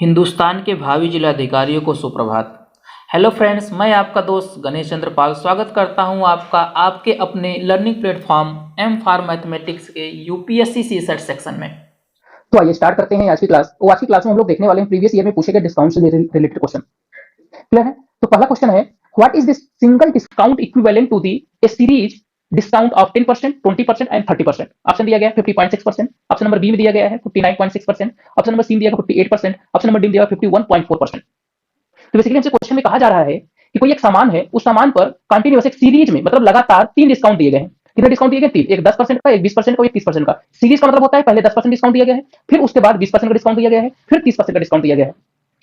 हिंदुस्तान के भावी जिलाधिकारियों को सुप्रभात। हेलो फ्रेंड्स, मैं आपका दोस्त गणेश चंद्र पाल स्वागत करता हूं आपका आपके अपने learning platform M for mathematics के यूपीएससी सीसेट सेक्शन में। तो आइए स्टार्ट करते हैं आज की क्लास। आज की क्लास में हम लोग देखने वाले हैं प्रीवियस ईयर में पूछे गए डिस्काउंट से रिलेटेड क्वेश्चन। क्लियर है? तो पहला क्वेश्चन है, what is this single discount equivalent to the a series discount of 10%, 20% and 30%। Option दिया गया है 50.6%, ऑप्शन नंबर बी में दिया गया है 59.6%, ऑप्शन नंबर सी में दिया गया 58%, ऑप्शन नंबर डी में दिया गया 51.4%। तो बेसिकली हमसे क्वेश्चन में कहा जा रहा है कि कोई एक सामान है, उस सामान पर कंटिन्यूअस एक सीरीज में मतलब लगातार 3 डिस्काउंट दिए गए हैं। कितने डिस्काउंट दिए गए? 3। एक 10% का, एक 20% का, एक 30% का। सीरीज का मतलब होता है पहले 10% डिस्काउंट दिया गया है, फिर उसके बाद 20% का डिस्काउंट दिया गया है, फिर 30% का डिस्काउंट दिया गया है।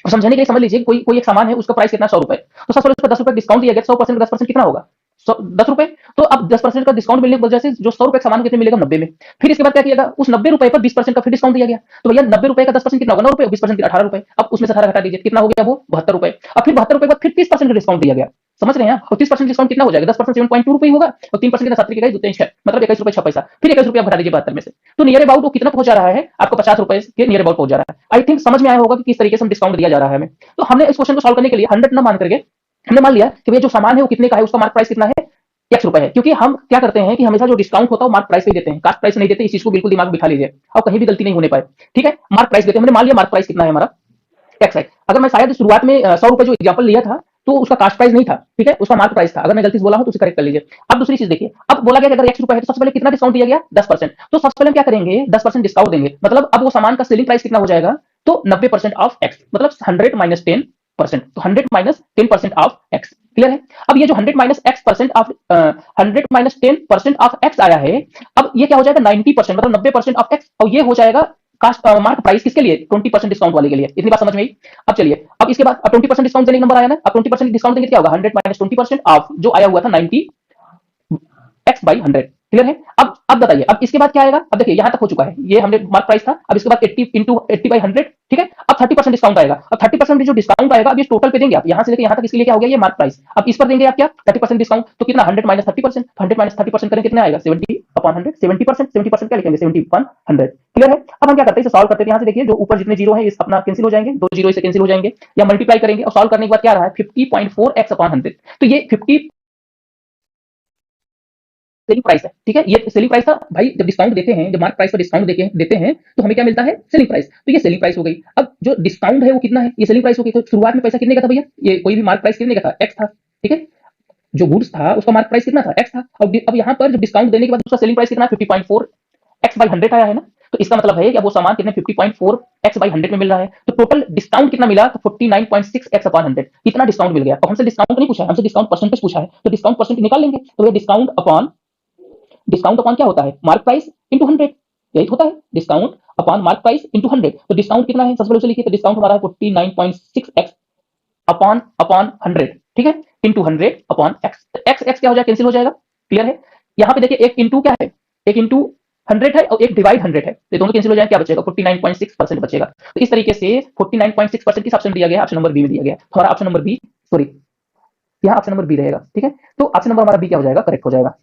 और समझने के लिए समझ लीजिए, कोई कोई एक सामान है, उसका प्राइस कितना? 100 रुपए। तो 100 रुपए 10 रुपए डिस्काउंट दिया गया, 100% 10% कितना होगा? 10 रुपए। तो अब 10% का डिस्काउंट मिलने की वजह से जो 100 रुपए का सामान कितने मिलेगा? 90 में। फिर इसके बाद क्या किया गया? उस 90 रुपए पर 20% का फिर डिस्काउंट दिया गया। तो भैया 90 रुपए का 10% कितना होगा? 9 रुपए। 20% 18 रुपए। अब उसमें से 18 घटा दीजिए, कितना हो गया? वो 72 रुपए। अब फिर 72 रुपए के बाद फिर 30% का डिस्काउंट दिया गया। समझ रहे हैं? और 30% डिस्काउंट कितना हो जाएगा? 10% 7.2 रुपए होगा, और 3% कितना? 7 के 2 मतलब 21 रुपए 6 पैसा। फिर 21 रुपए आप घटा दीजिए 72 में से। तो नियर अबाउट वो कितना पहुंच जा रहा है आपको? 50 रुपए के नियर अबाउट पहुंच जा रहा है। आई थिंक समझ में आया होगा कि किस तरीके से हम डिस्काउंट दिया जा रहा है हमें। तो हमने इस क्वेश्चन को सॉल्व करने के लिए 100 न मान करके हमने मान लिया कि भैया जो सामान है वो कितने का है, उसका मार्क प्राइस कितना है? एक्स रुपए है। क्योंकि हम क्या करते हैं कि हमेशा जो डिस्काउंट होता है वो मार्क प्राइस पे ही देते हैं, कास्ट प्राइस नहीं देते। इस चीज को बिल्कुल दिमाग में बिठा लीजिए और कहीं भी गलती नहीं होने पाए। ठीक है, मार्क प्राइस देते हैं। हमने मान लिया मार्क प्राइस कितना है हमारा? एक्स है। अगर मैं शायद शुरुआत में 100 रुपए जो एग्जांपल लिया था, तो उसका कास्ट प्राइस नहीं था। ठीक है, उसका मार्क प्राइस था। अगर मैं गलती से बोला हूं तो उसे करेक्ट कर लीजिए। अब दूसरी चीज देखिए, अब बोला गया कि अगर एक्स रुपए है तो सबसे पहले कितना डिस्काउंट दिया गया? 10%। तो सबसे पहले हम क्या करेंगे? 10% डिस्काउंट देंगे। मतलब अब वो सामान का सेलिंग प्राइस कितना हो जाएगा? तो 90% ऑफ एक्स, मतलब 100 माइनस 10%। तो 100 माइनस 10% ऑफ एक्स। क्लियर है? अब ये जो 100 minus x percent of 100 minus 10% of x आया है, अब ये क्या हो जाएगा? 90%, मतलब 90% ऑफ एक्स। और ये हो जाएगा कास्ट मार्क प्राइस किसके लिए? 20% डिस्काउंट वाले के लिए। इतनी बात समझ में आई? अब चलिए, अब इसके बाद अब 20% डिस्काउंट देने का नंबर आया ना, अब 20% डिस्काउंट देंगे क्या होगा? 100 माइनस 20% ऑफ जो आया हुआ था 90 एक्स बाई 100। क्लियर है? अब बताइए, अब इसके बाद क्या आएगा? अब देखिए यहां तक हो चुका है, ये हमने मार्क प्राइस था। अब इसके बाद 80 इंटू 80 बाई 100। ठीक है, अब 30% डिस्काउंट आएगा। अब 30% जो डिस्काउंट आएगा, अब ये टोटल पे देंगे आप, यहां से लेकर यहां तक, इसके लिए क्या हो गया? ये मार्क प्राइस। अब इस पर देंगे आप क्या? 30% डिस्काउंट। तो कितना? 100 माइनस 30%। 100 माइनस 30% करें कितना आएगा? 70 अपॉन 100। 70%, 70% क्या लिखेंगे? 70 अपॉन 100। क्लियर है? अब हम क्या करते हैं, इसे सॉल्व करते हैं। यहां से देखिए, जो ऊपर जितने जीरो है इस अपना कैंसिल हो जाएंगे, दो जीरो से कैंसिल हो जाएंगे, या मल्टीप्लाई करेंगे। और सॉल्व करने के बाद क्या आ रहा है? 50.4 एक्स अपॉन 100। तो ये 50 सेलिंग प्राइस है। ठीक है, ये सेलिंग प्राइस था भाई। जब डिस्काउंट देते हैं, जब मार्क प्राइस पर डिस्काउंट देते हैं, तो हमें क्या मिलता है? Selling price. तो ये सेलिंग प्राइस हो गई। अब जो डिस्काउंट है वो कितना है? ये सेलिंग प्राइस हो गई। तो शुरुआत में पैसा कितने का था भैया? ये कोई भी मार्क प्राइस कितने का था? एक्स था। ठीक है, जो गुड्स था उसका मार्क प्राइस कितना था? एक्स था। अब यहाँ पर जब डिस्काउंट देने के बाद उसका सेलिंग प्राइस कितना? 50.4 एक्स बाई 100 आया है ना। तो इसका मतलब है कि अब वो सामान कितने? 50.4 एक्स बाई 100 में मिल रहा है। तो टोटल डिस्काउंट कितना मिला? तो 49.6 एक्स अपॉन 100। इतना डिस्काउंट मिल गया। और हमसे डिस्काउंट नहीं पूछा है, हमसे डिस्काउंट परसेंटेज पूछा है। तो डिस्काउंट परसेंटेज निकाल लेंगे। तो ये डिस्काउंट अपॉन क्या होता है? Mark price into 100। यही होता है discount upon mark price into 100। तो डिस्काउंट कितना है? सबसे पहले उसे लिखिए। तो डिस्काउंट हमारा है 49.6 एक्स अपॉन अपॉन 100। ठीक है, into 100 upon x. X x क्या हो जाएगा? कैंसिल हो जाएगा। क्लियर है? यहाँ पे देखिए, एक इंटू क्या है? एक इंटू 100 है और एक डिवाइड 100 है। तो दोनों कैंसिल हो जाएंगे, क्या बचेगा? 49.6% बचेगा। तो इस तरीके से 49.6% किस ऑप्शन दिया गया? ऑप्शन नंबर बी में दिया गया। हमारा ऑप्शन नंबर बी, सॉरी, यहाँ ऑप्शन नंबर बी रहेगा। ठीक है, तो ऑप्शन नंबर हमारा बी क्या हो जाएगा? करेक्ट हो जाएगा।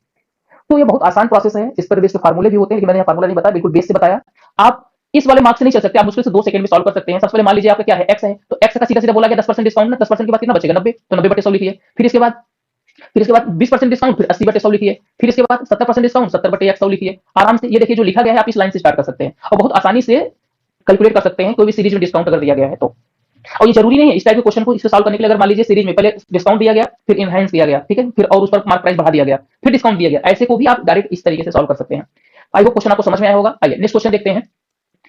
तो ये बहुत आसान प्रोसेस है। इस पर बेस्ड फार्मूले भी होते हैं, लेकिन मैंने यहाँ फार्मूला नहीं बताया, बिल्कुल बेस से बताया। आप इस वाले मार्क्स से नहीं चल सकते, आप मुश्किल से 2 सेकंड में सॉल्व कर सकते हैं। सबसे पहले मान लीजिए आपका क्या है? एक्स है। तो एक्स का सीधा सीधा बोला गया 10% डिस्काउंट ना, 10% के बाद कितना बचेगा? 90। तो 90 बटे 100 लिखिए। फिर इसके बाद 20% डिस्काउंट, फिर 80 बटे 100 लिखिए। फिर इसके बाद 70% डिस्काउंट, 70 बटे 100 लिखिए। आराम से ये देखिए जो लिखा गया है, आप इस लाइन से स्टार्ट कर सकते हैं और बहुत आसानी से कैलकुलेट कर सकते हैं कोई भी सीरीज में डिस्काउंट अगर दिया गया है तो। और ये जरूरी नहीं है इस टाइप के क्वेश्चन को इससे सॉल्व करने के लिए, अगर मान लीजिए सीरीज में पहले डिस्काउंट दिया गया, फिर इनहैंस दिया गया, ठीक है, फिर और उस पर मार्क प्राइस बढ़ा दिया गया, फिर डिस्काउंट दिया गया, ऐसे को भी आप डायरेक्ट इस तरीके से सॉल्व कर सकते हैं। आई होप क्वेश्चन आपको समझ में आया होगा। आइए नेक्स्ट क्वेश्चन देखते हैं।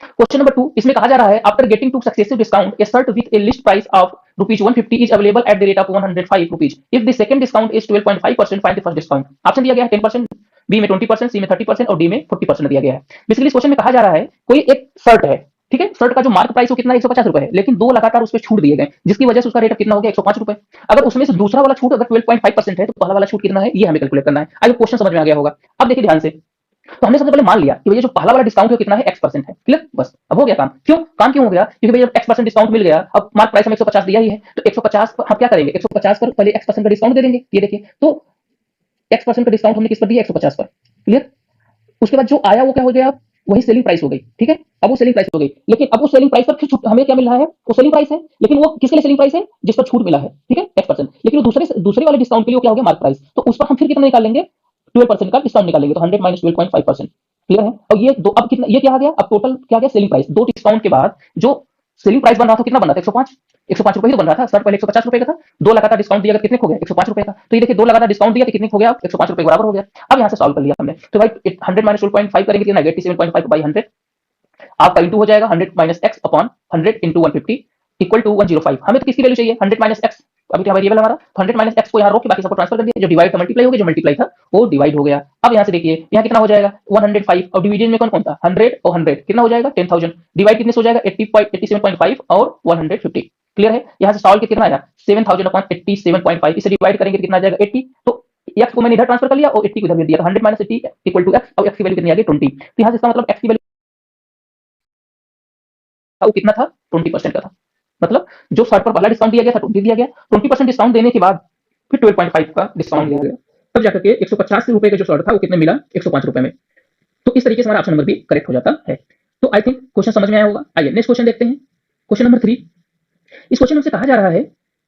क्वेश्चन नंबर 2, इसमें कहा जा रहा है, after getting two successive discount A shirt with A list price of rupees 150 is available at the rate of 105 rupees. If the second discount is 12.5%, find the first discount. Option दिया गया है 10%, B में 20%, सी में 30% और D में 40% दिया गया है। बेसिकली इस क्वेश्चन में कहा जा रहा है, कोई एक शर्ट है, ठीक है, शर्ट का जो मार्क प्राइस वो कितना है? 150 रुपए है, लेकिन दो लगातार उस पर छूट दिए गए, जिसकी वजह से उसका रेट कितना हो गया? 105 रुपए। अगर उसमें से दूसरा वाला छूट अगर 12.5% है, तो पहला वाला छूट कितना है, ये हमें कैलकुलेट करना है। आई क्वेश्चन समझ में आ गया होगा। अब देखिए ध्यान से, तो हमने सबसे पहले मान लिया कि भैया जो पहला वाला डिस्काउंट है कितना है? x% है। क्लियर? बस अब हो गया काम। काम क्यों हो गया? क्योंकि भैया x% डिस्काउंट मिल गया, अब मार्क प्राइस हमें 150 दिया ही है, तो 150 पर हम क्या करेंगे? 150 पर पहले x% का डिस्काउंट दे देंगे। ये देखिए, तो x% का डिस्काउंट हमने किस पर दिया? 150 पर। क्लियर? उसके बाद जो आया वो क्या हो गया? वही सेलिंग प्राइस हो गई, ठीक है। अब वो सेलिंग प्राइस हो गई, लेकिन अब वो सेलिंग प्राइस पर फिर छूट हमें क्या मिल रहा है, वो सेलिंग प्राइस है, लेकिन वो किसके लिए सेलिंग प्राइस है, जिस पर छूट मिला है, ठीक है, X%। लेकिन वो दूसरे वाले डिस्काउंट के लिए क्या हो गया, मार्क प्राइस। तो उस पर हम फिर कितना निकालेंगे, 12% का डिस्काउंट निकालेंगे, तो 100 माइनस 12.5%। क्लियर है। और ये दो अब कितना, ये क्या आ गया, अब टोटल क्या आ गया, सेलिंग प्राइस। दो डिस्काउंट के बाद जो सेलिंग प्राइस बन रहा था कितना बन रहा था, 105। 105 रुपए ही तो बन रहा था, स्टार्ट पहले 150 रुपए का था, दो लगातार डिस्काउंट दिया, कितने हो गया, 105 रुपए का। तो ये देखिए, दो लगातार डिस्काउंट दिया तो कितने हो गया, 105 रुपए बराबर हो गया। अब यहाँ से सॉल्व कर लिया हमने, तो भाई 100 माइनस 12.5 करेंगे कितना, 87.5 बाई 100, आपका इंटू हो जाएगा 100 minus x upon 100 into 150 equal to 105। हमें तो किसकी वैल्यू चाहिए, 100 माइनस एक्स, अभी क्या वेरिएबल हमारा, तो 100 माइनस एक्स को यहाँ रोक के बाकी सबको ट्रांसफर कर दिया, जो डिवाइड था मल्टीप्लाई हो गया, जो मल्टीप्लाई था वो डिवाइड हो गया। अब यहाँ से देखिए, यहाँ कितना हो जाएगा, 105, और डिवीजन में कौन कौन था, 100 और 100, कितना हो जाएगा, 10,000, डिवाइड कितने से हो जाएगा, 87.5 और 150। क्लियर है। यहाँ से सॉल्व के कितना आया, 7,000 अपॉन 87.5, इसे डिवाइड करेंगे तो कितना आ जाएगा, 80। तो एक्स को मैंने इधर ट्रांसफर कर लिया और 80 को इधर दे दिया, तो 100 माइनस 80 इक्वल टू एक्स, और एक्स की वैल्यू कितनी आ गई, 20। तो यहाँ से इसका मतलब एक्स की वैल्यू वो कितना था, 20% का था। मतलब जो शर्ट पर पहला डिस्काउंट दिया गया था 20 दिया गया, 20% डिस्काउंट देने के बाद फिर 12.5 का डिस्काउंट दिया गया, तब जाकर के 150 रुपए का जो शर्ट था वो कितने मिला, 105 रुपए में। तो इस तरीके से हमारा ऑप्शन नंबर भी करेक्ट हो जाता है। तो आई थिंक क्वेश्चन समझ में आया होगा। आइए नेक्स्ट क्वेश्चन देखते हैं, क्वेश्चन नंबर 3। इस क्वेश्चन में से कहा जा रहा है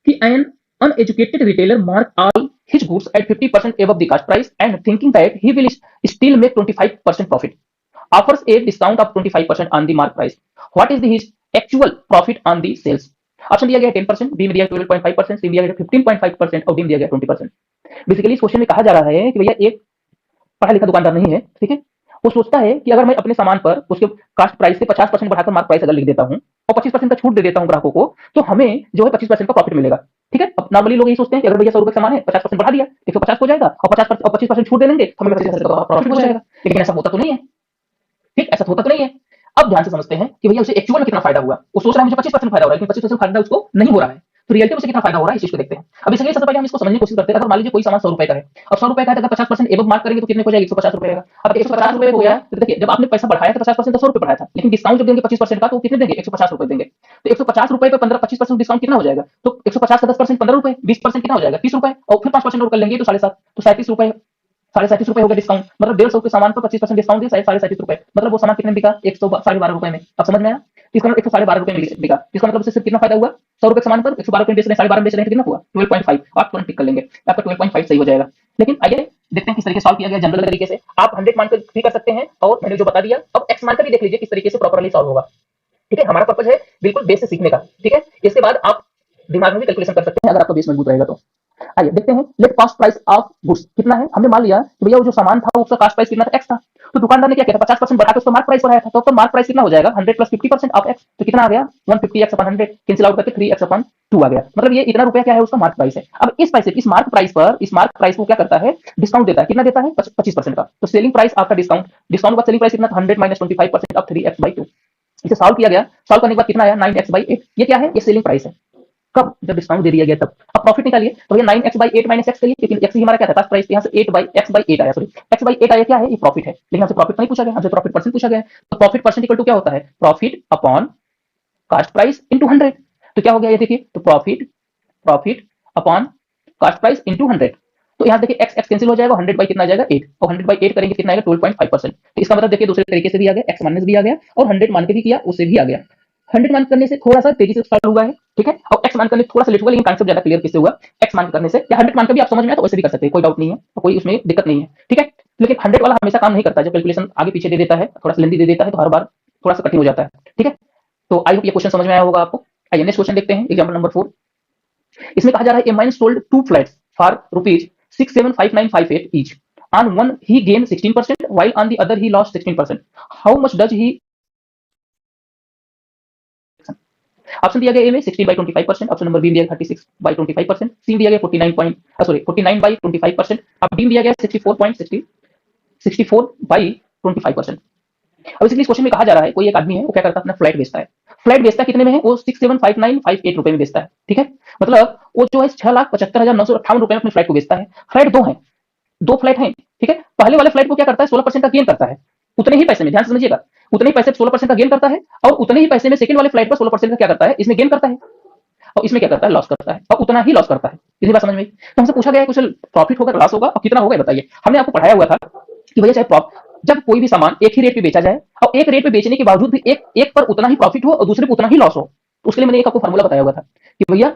कि N uneducated retailer mark all his goods at 50% above the cost price and thinking that he will still make 25% profit, offers a discount of 25% on the mark price. What is his actual profit on the sales? Option दिया गया है 10%, B में दिया 12.5%, सी में दिया गया 15.5% और D में दिया गया 20%। बेसिकली इस क्वेश्चन में कहा जा रहा है कि भैया एक पढ़ा लिखा दुकानदार नहीं है, ठीक है। वो सोचता है कि अगर मैं अपने सामान पर उसके कास्ट प्राइस से 50% बढ़ाकर मार्क प्राइस अगर लिख देता हूँ और 25% का छूट दे देता हूँ ग्राहकों को, तो हमें जो है 25% का प्रॉफिट मिलेगा, ठीक है। अब नॉर्मली लोग यही सोचते हैं कि अगर भैया 100 रुपए सामान है, 50% बढ़ा दिया, 150 हो जाएगा, और 50% और 25% छूट दे देंगे, तो हमें 25% का प्रॉफिट हो जाएगा। लेकिन ऐसा होता तो नहीं है, ठीक, ऐसा होता तो नहीं है। अब ध्यान से समझते हैं कि भैया उसे एक्चुअल में कितना फायदा हुआ। वो सोच रहा है मुझे 25% फायदा हो रहा है, लेकिन 25% फायदा उसको नहीं हो रहा है। तो रियलिटी में उसे कितना फायदा हो रहा है, इस चीज को देखते हैं। अब इसलिए सबसे पहले हम इसको समझने की कोशिश करते हैं। अगर मान लीजिए कोई सामान 100 रुपए का है, अब 100 रुपए का है, अगर 50% एबव मार्क करेंगे तो कितने हो जाएगा, 150 रुपए का। अब 150 रुपए हो गया, तो देखिए जब आपने पैसा बढ़ाया था 50%, तो 100 रुपए बढ़ाया था, लेकिन डिस्काउंट जब देंगे 25% का, तो कितने देंगे, 150 रुपए देंगे। तो 150 रुपए पे 15-25% डिस्काउंट कितना हो जाएगा, तो 150 का 10% 15 रुपए, 20% कितना हो जाएगा, 30 रुपए, और फिर 5% और कर लेंगे तो 7.5, तो 37 रुपए, 37.5 रुपए हो गया डिस्काउंट। मतलब 150 के सामान पर 25% डिस्काउंट दिया, 37.5 रुपए, मतलब वो सामान कितने बिका, 112.5 रुपए में। अब समझ में आया, इसका मतलब 112.5 रुपए में बिका। इसका मतलब सिर्फ कितना फायदा हुआ, 100 रुपए के सामान पर 112 रुपए बेच रहे हैं, 12.5 बेच रहे हैं, तो कितना हुआ, 12.5। आप तुरंत टिक कर लेंगे, आपका 12.5 सही हो जाएगा। लेकिन आइए देखते हैं किस तरीके से सॉल्व किया गया जनरल तरीके से। आप 100 मानकर भी कर सकते हैं, और मैंने जो बता दिया, अब एक्स मानकर भी देख लीजिए किस तरीके से प्रॉपर्ली सॉल्व होगा, ठीक है। हमारा पर्पज है बिल्कुल बेस से सीखने का, ठीक है। इसके बाद आप दिमाग में भी कैलकुलेशन कर सकते हैं अगर आपका बेस मजबूत रहेगा तो। आइए देखते हैं, let cost price of goods कितना है। हमने मान लिया कि भैया वो जो सामान था उसका कॉस्ट प्राइस कितना था, एक्स था। तो दुकानदार ने क्या किया था, 50% बढ़ा के उसका मार्क प्राइस बढ़ाया था, तो मार्क प्राइस कितना हो जाएगा, 100 प्लस 50% ऑफ एक्स, तो कितना आ गया, 150x अपॉन 100, कैंसिल आउट करके 3x अपॉन 2 आ गया। मतलब ये इतना रुपया क्या है, उसका मार्क प्राइस है। अब इस पैसे, इस मार्क प्राइस को क्या करता है, डिस्काउंट देता है, कितना देता है, 25% का। तो selling price after discount, discount का सेलिंग प्राइस कितना, 100 माइनस 25% ऑफ 3x/2। इसे सॉल्व किया गया, सॉल्व करने के बाद कितना आया, 9x/8। ये क्या है, ये सेलिंग प्राइस है, कब, जब डिस्काउंट दे दिया गया तब। अब प्रॉफिट निकालिए, तो ये 9x/8 माइनस एक्स करिए, लेकिन एक्स ही हमारा क्या था, प्राइस, यहाँ से 8/x/8 आया, सॉरी x/8 आया, क्या है, ये प्रॉफिट है। लेकिन हमसे प्रॉफिट नहीं पूछा गया, हमसे प्रॉफिट परसेंट पूछा गया है। तो प्रॉफिट परसेंट इक्वल टू क्या होता है, profit upon cost price into 100। तो क्या हो गया, ये देखिए, तो profit upon cost price into 100। तो यहाँ देखिए एक्स एक्स कैंसिल हो जाएगा, 100 बाई कितना आ जाएगा, 8, और 100/8 करेंगे कितना आएगा, 12.5%। तो इसका मतलब देखिए दूसरे तरीके से भी आ गया, एक्स माइनस भी आ गया, और 100 मान के भी किया, उससे भी आ गया। 100 मान करने से थोड़ा सा तेजी से सॉल्व हुआ है, ठीक है। और एक्स मान करने थोड़ा सा लेट हुआ, लेकिन कांसेप्ट ज्यादा क्लियर किससे हुआ, एक्स मान करने से, या 100 मान कर भी आप समझ में आया तो वैसे भी कर सकते हैं, कोई डाउट नहीं है, तो कोई उसमें दिक्कत नहीं है, ठीक है। लेकिन 100 वाला हमेशा काम नहीं करता, जब कैलकुलेशन आगे पीछे दे देता है, थोड़ा सा लेंदी दे देता है, तो हर बार थोड़ा सा कठिन हो जाता है, ठीक है। तो आई होप ये क्वेश्चन समझ में आया होगा आपको। आइए नेक्स्ट क्वेश्चन देखते हैं, एग्जाम्पल नंबर 4। इसमें कहा जा रहा है, a man sold 2 flats for ₹675958 each. On one he gained 16%, while on the other he lost 16%. How much does he? Option दिया गया ए में 60/25%, ऑप्शन नंबर बी दिया 36/25%, सी दिया गया 49/25%, अब डी दिया गया 64/25%। अब इसलिए इस क्वेश्चन में कहा जा रहा है, कोई एक आदमी है, वो क्या करता है, अपना फ्लैट बेचता है। फ्लैट बेचता कितने में है, वो 675958 रुपए में बेचता है, ठीक है। मतलब वो जो है 6,75,958 रुपए में अपने फ्लैट को बेचता है। फ्लैट दो है, दो फ्लैट हैं, ठीक है। पहले वाले फ्लैट को क्या करता है, 16% का गेन करता है, उतने ही पैसे में, ध्यान से समझिएगा, उतने ही पैसे 16% का गेन करता है, और उतने ही पैसे में सेकंड वाले फ्लैट पर 16% का क्या करता है, इसमें गेन करता है, और इसमें क्या करता है, लॉस करता है, और उतना ही लॉस करता है। इतनी बात समझ में। तो हमसे पूछा गया है कुछ प्रॉफिट होगा, लॉस होगा, और कितना होगा बताइए। हमने आपको पढ़ाया हुआ था कि भैया चाहे जब कोई भी सामान एक ही रेट पे बेचा जाए और एक रेट पे बेचने के बावजूद भी एक एक पर उतना ही प्रॉफिट हो और दूसरे पे उतना ही लॉस हो, तो उसके लिए मैंने एक आपको फार्मूला बताया हुआ था कि भैया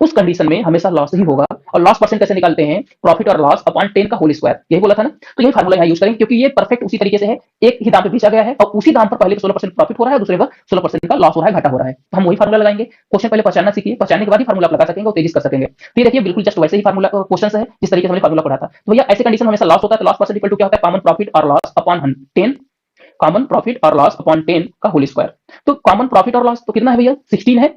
उस कंडीशन में हमेशा लॉस ही होगा। और लॉस परसेंट कैसे निकालते हैं? प्रॉफिट और लॉस अपॉन 10 का होल स्क्वायर, यही बोला था ना। तो यही फार्मूला यहाँ यूज करेंगे क्योंकि ये परफेक्ट उसी तरीके से है। एक ही दाम पे बेचा गया है और उसी दाम पर पहले 16% प्रॉफिट हो रहा है, दूसरे पर 16% का लॉस हो रहा है, घाटा हो रहा है। तो हम वही फार्मूला लगाएंगे। क्वेश्चन पहले पहचानना सीखिए, पहचानने के बाद ही फार्मूला लगा सकेंगे और तेजी कर सकेंगे। तो ये देखिए बिल्कुल जस्ट वैसे ही फार्मूला क्वेश्चन है जिस तरीके से हमने फार्मूला पढ़ा था। तो भैया ऐसे कंडीशन में हमेशा लॉस होता है, तो लॉस परसेंट इक्वल टू क्या होता है? कॉमन प्रॉफिट और लॉस अपॉन 10, कॉमन प्रॉफिट और लॉस अपॉन 10 का होल स्क्वायर। तो कॉमन प्रॉफिट और लॉस तो कितना है भैया? 16 है,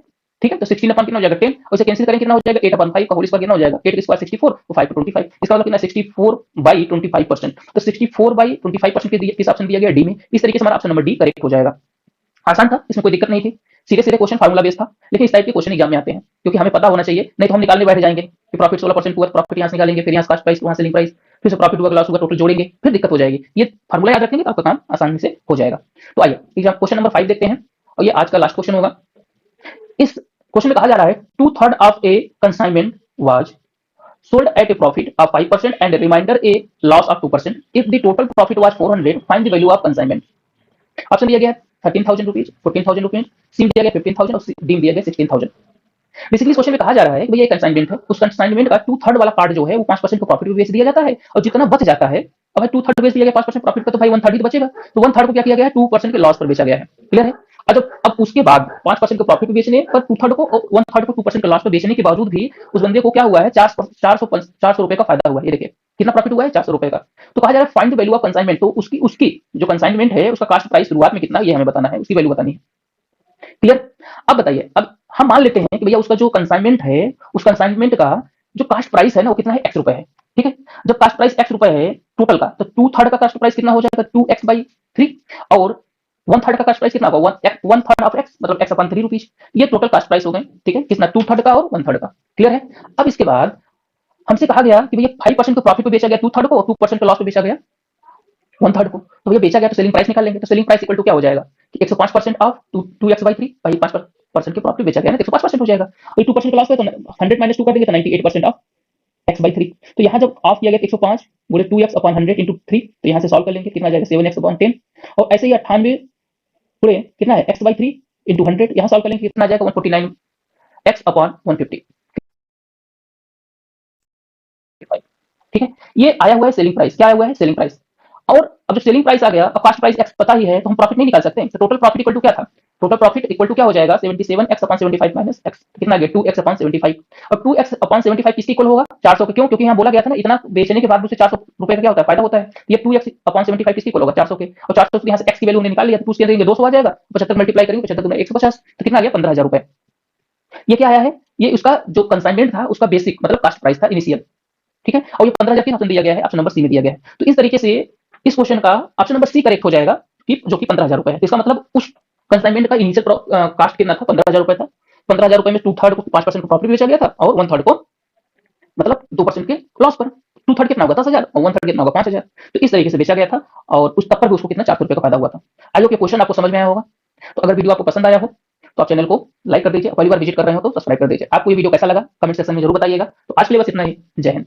ठीक है। तो 16 अपॉन कितना हो जाएगा? 10, और इसे कैंसिल करें कितना हो जाएगा? 8 अपॉन 5 का होल स्क्वायर कितना हो जाएगा? 8 का स्क्वायर 64 और 5 to 25, इसका मतलब कितना? 64/25%। तो 64/25% किस ऑप्शन दिया गया? डी में। इस तरीके से हमारा ऑप्शन नंबर डी करेक्ट हो जाएगा। आसान था, इसमें कोई दिक्कत नहीं थी। सीधे सीधे क्वेश्चन फार्मूला बेस्ड था, लेकिन इस टाइप के क्वेश्चन एग्जाम में आते हैं क्योंकि हमें पता होना चाहिए, नहीं तो हम निकालने बैठ जाएंगे कि प्रॉफिट 16% हुआ, प्रॉफिट यहाँ से निकालेंगे, फिर यहाँ कास्ट प्राइस, वहां सेलिंग प्राइस, फिर से प्रॉफिट हुआ, लॉस हुआ, टोटल जोड़ेंगे, फिर दिक्कत हो जाएगी। ये फार्मूला याद रखेंगे तो आपका काम आसानी से हो जाएगा। तो आइए एग्जाम क्वेश्चन नंबर 5 देखते हैं, और ये आज का लास्ट क्वेश्चन होगा। इस क्वेश्चन में कहा जा रहा है 2/3 of A consignment was sold at a profit of 5% and remainder a loss of 2%. If the total profit was 400, find the value of consignment. Option दिया गया है 13,000 रुपीज, 14,000 रुपीज, सी दिया गया 15,000 और डी दिया गया 16,000। बेसिकली क्वेश्चन में कहा जा रहा है कि भैया कंसाइनमेंट है, उस कंसाइनमेंट का 2/3 वाला पार्ट जो है वो 5% को प्रॉफिट पे बेच दिया जाता है, और जितना बच जाता है, अब 2/3 बेच दिया गया 5% प्रॉफिट पे, तो भाई 1/3 तो बचेगा। तो 1/3 को क्या किया गया है? 2% के लॉस पर बेचा गया है। क्लियर है? अब उसके बाद 5% को प्रॉफिट पे बेचने पर 2/3 को 1/3 को 2% के लॉस पे बेचने के बावजूद भी उस बंदे को क्या हुआ है? 400 रुपए का फायदा हुआ है। ये देखिए कितना प्रॉफिट हुआ है? 400 रुपए का। तो कहा जा रहा है find the value of consignment. तो उसकी उसकी जो कंसाइनमेंट है उसका कास्ट प्राइस शुरुआत में कितना, ये हमें बताना है, उसकी वैल्यू बतानी है। क्लियर? अब बताइए, अब हम मान लेते हैं कि भैया उसका जो कंसाइनमेंट है, उस कंसाइनमेंट का जो कास्ट प्राइस है ना वो कितना है? एक्स रुपए है। ठीक है? जब कास्ट प्राइस एक्स रुपए है टोटल का, तो 2/3 का कास्ट प्राइस कितना हो जाएगा? 2x/3, और 1/3 का कास्ट प्राइस कितना होगा? 1/3 ऑफ एक्स, मतलब x अपॉन 3 रुपीज। ये टोटल कास्ट प्राइस हो गए। ठीक है? कितना? 2/3 का और 1/3 का। क्लियर है? अब इसके बाद हमसे कहा गया कि भैया 5% को प्रॉफिट पे बेचा गया 2/3 को, और 2% को लॉस पे बेचा गया 1/3 को। तो भैया बेचा गया तो सेलिंग प्राइस निकाल लेंगे। तो सेलिंग प्राइस इक्वल टू क्या हो जाएगा कि 105% ऑफ 2x/3, भाई 5% के प्रॉफिट बेचा गया ना, 105% हो जाएगा। और 2% का लॉस पे तो 100 माइनस 2 कर देंगे तो 98% ऑफ x/3। तो यहाँ जब ऑफ किया गया 105 बोले 2x अपॉन 100 इंटू 3, तो यहाँ से सॉल्व कर लेंगे, कितना आ जाएगा? 7x upon 10। और ऐसे ही 98 पूरे कितना है? x/3 इंटू 100, यहाँ सॉल्व कर लेंगे, कितना आ जाएगा? 149 x अपॉन 150। ठीक है? ये आया हुआ है सेलिंग प्राइस। क्या आया हुआ है? Selling price. और अब जब सेलिंग प्राइस आ गया, अब कास्ट प्राइस एक्स पता ही है, तो हम प्रॉफिट नहीं निकाल सकते। तो टोटल प्रॉफिट इक्वल टू क्या था? टोटल प्रॉफिट इक्वल टू क्या हो जाएगा? 77x अपॉन 75 माइनस एक्स, कितना गया? 2x upon 75। और 2x अपॉन 75 किसके इक्वल होगा? 400 के। क्यों? क्योंकि यहाँ बोला गया था ना, इतना बेचने के बाद मुझे 400 रुपए का क्या होता है? फायदा होता है। तो ये 2x अपॉन 75 किसके इक्वल होगा? 400 के। और 400 से यहाँ से x की वैल्यू हमने निकाल लिया, तो उसके अंदर 200 आ जाएगा, 75 मल्टीप्लाई करेंगे, 75 दूना 150, तो कितना आ गया? 15,000 रुपए। ये क्या आया है? ये उसका जो कंसाइनमेंट था उसका बेसिक मतलब कास्ट प्राइस था इनिशियल। ठीक है? और ये 15,000 किस ऑप्शन दिया गया है? ऑप्शन नंबर सी में दिया गया है। तो इस तरीके से इस क्वेश्चन का ऑप्शन नंबर सी करेक्ट हो जाएगा, कि जो कि 15,000 रुपए है। इसका मतलब उस कंसाइनमेंट का इनिशियल कास्ट कितना था? 15,000 रुपए था। 15,000 रुपए में 2/3 को 5% को प्रॉफिट बेचा गया था, और 1/3 को मतलब 2% के लॉस पर। 2/3 कितना होगा? 10,000, और 1/3 कितना होगा? 5,000। तो इस तरीके से बेचा गया था, और उस तब पर भी उसको कितना? 400 रुपए का फायदा हुआ था। आई होप ये क्वेश्चन आपको समझ में आया होगा। तो अगर वीडियो आपको पसंद आया हो तो आप चैनल को लाइक कर दीजिए, पहली बार विजिट कर रहे हो तो सब्सक्राइब कर दीजिए। आपको ये वीडियो कैसा लगा कमेंट सेक्शन में जरूर बताइएगा। तो आज के लिए बस इतना ही। जय हिंद।